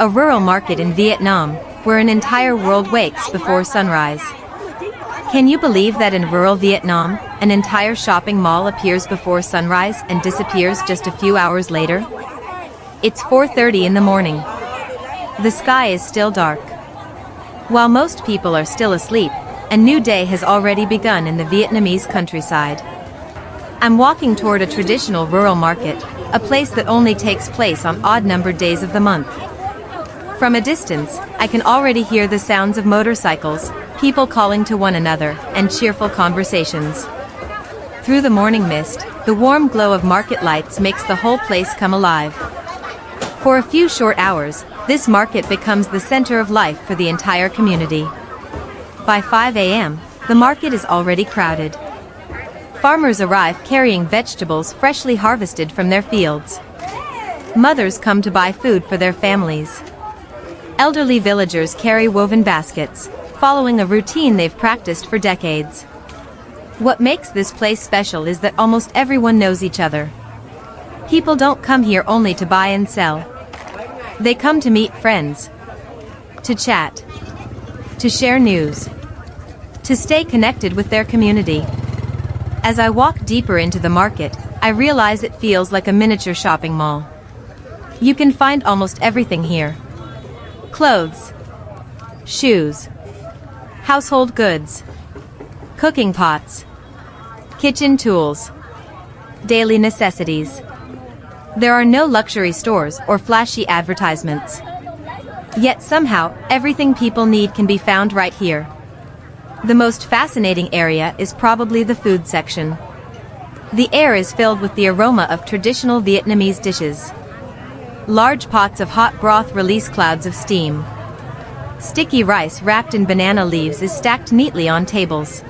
a rural market in Vietnam, where an entire world wakes before sunrise. Can you believe that in rural Vietnam, an entire shopping mall appears before sunrise and disappears just a few hours later? It's 4:30 in the morning. The sky is still dark. While most people are still asleep, a new day has already begun in the Vietnamese countryside. I'm walking toward a traditional rural market, a place that only takes place on odd-numbered days of the month. From a distance, I can already hear the sounds of motorcycles, people calling to one another, and cheerful conversations. Through the morning mist, the warm glow of market lights makes the whole place come alive. For a few short hours, this market becomes the center of life for the entire community. By 5 a.m., the market is already crowded. Farmers arrive carrying vegetables freshly harvested from their fields. Mothers come to buy food for their families. Elderly villagers carry woven baskets, following a routine they've practiced for decades. What makes this place special is that almost everyone knows each other. People don't come here only to buy and sell. They come to meet friends, to chat, to share news, to stay connected with their community. As I walk deeper into the market, I realize it feels like a miniature shopping mall. You can find almost everything here. Clothes, shoes, household goods, cooking pots, kitchen tools, daily necessities. There are no luxury stores or flashy advertisements. Yet somehow, everything people need can be found right here. The most fascinating area is probably the food section. The air is filled with the aroma of traditional Vietnamese dishes. Large pots of hot broth release clouds of steam. Sticky rice wrapped in banana leaves is stacked neatly on tables.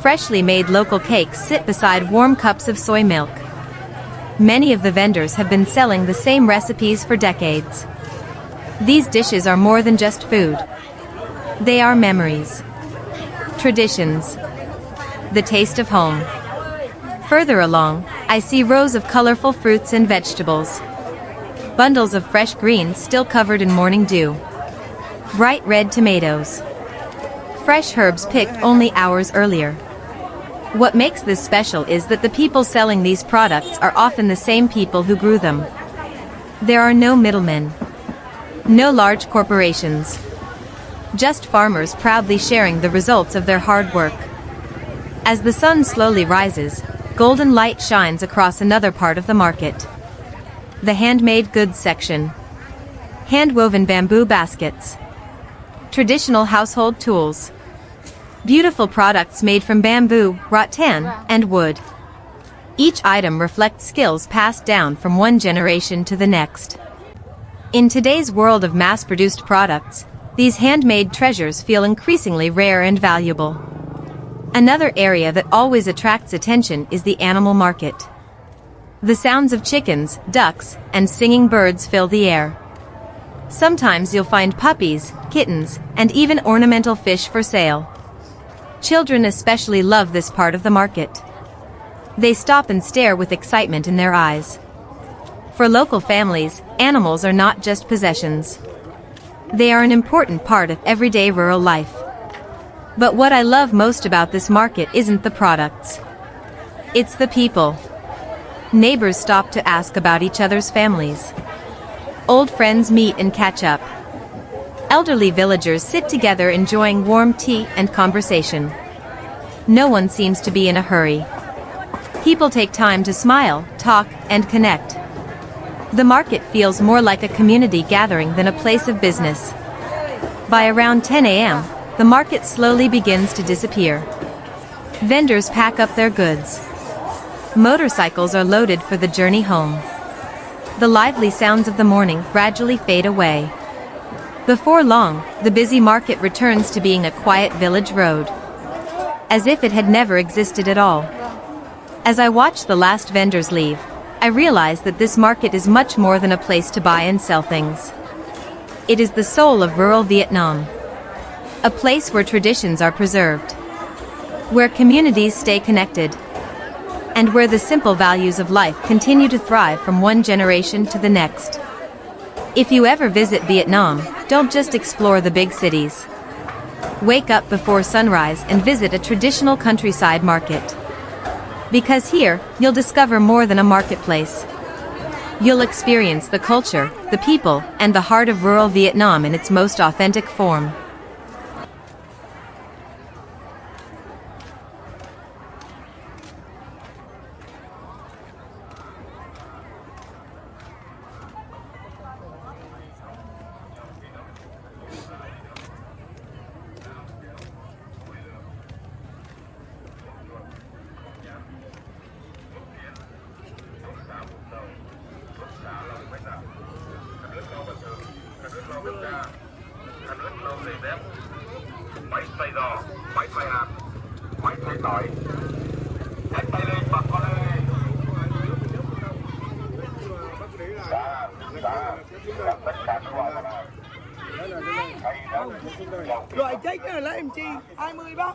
Freshly made local cakes sit beside warm cups of soy milk. Many of the vendors have been selling the same recipes for decades. These dishes are more than just food. They are memories, traditions, the taste of home. Further along, I see rows of colorful fruits and vegetables. Bundles of fresh greens still covered in morning dew. Bright red tomatoes. Fresh herbs picked only hours earlier. What makes this special is that the people selling these products are often the same people who grew them. There are no middlemen. No large corporations. Just farmers proudly sharing the results of their hard work. As the sun slowly rises, golden light shines across another part of the market. The handmade goods section. Hand-woven bamboo baskets. Traditional household tools. Beautiful products made from bamboo, rattan, and wood. Each item reflects skills passed down from one generation to the next. In today's world of mass-produced products, these handmade treasures feel increasingly rare and valuable. Another area that always attracts attention is the animal market. The sounds of chickens, ducks, and singing birds fill the air. Sometimes you'll find puppies, kittens, and even ornamental fish for sale. Children especially love this part of the market. They stop and stare with excitement in their eyes. For local families, animals are not just possessions. They are an important part of everyday rural life. But what I love most about this market isn't the products. It's the people. Neighbors stop to ask about each other's families. Old friends meet and catch up. Elderly villagers sit together enjoying warm tea and conversation. No one seems to be in a hurry. People take time to smile, talk, and connect. The market feels more like a community gathering than a place of business. By around 10 a.m., the market slowly begins to disappear. Vendors pack up their goods. Motorcycles are loaded for the journey home. The lively sounds of the morning gradually fade away. Before long, the busy market returns to being a quiet village road. As if it had never existed at all. As I watch the last vendors leave, I realize that this market is much more than a place to buy and sell things. It is the soul of rural Vietnam. A place where traditions are preserved. Where communities stay connected. And where the simple values of life continue to thrive from one generation to the next. If you ever visit Vietnam, don't just explore the big cities. Wake up before sunrise and visit a traditional countryside market. Because here, you'll discover more than a marketplace. You'll experience the culture, the people, and the heart of rural Vietnam in its most authentic form. Máy xay giò, máy xay hạt, máy xay tỏi. Nhấc tay lên, bật con lên. Tất cả các loại này. Loại check này là lấy em chi 20 bác.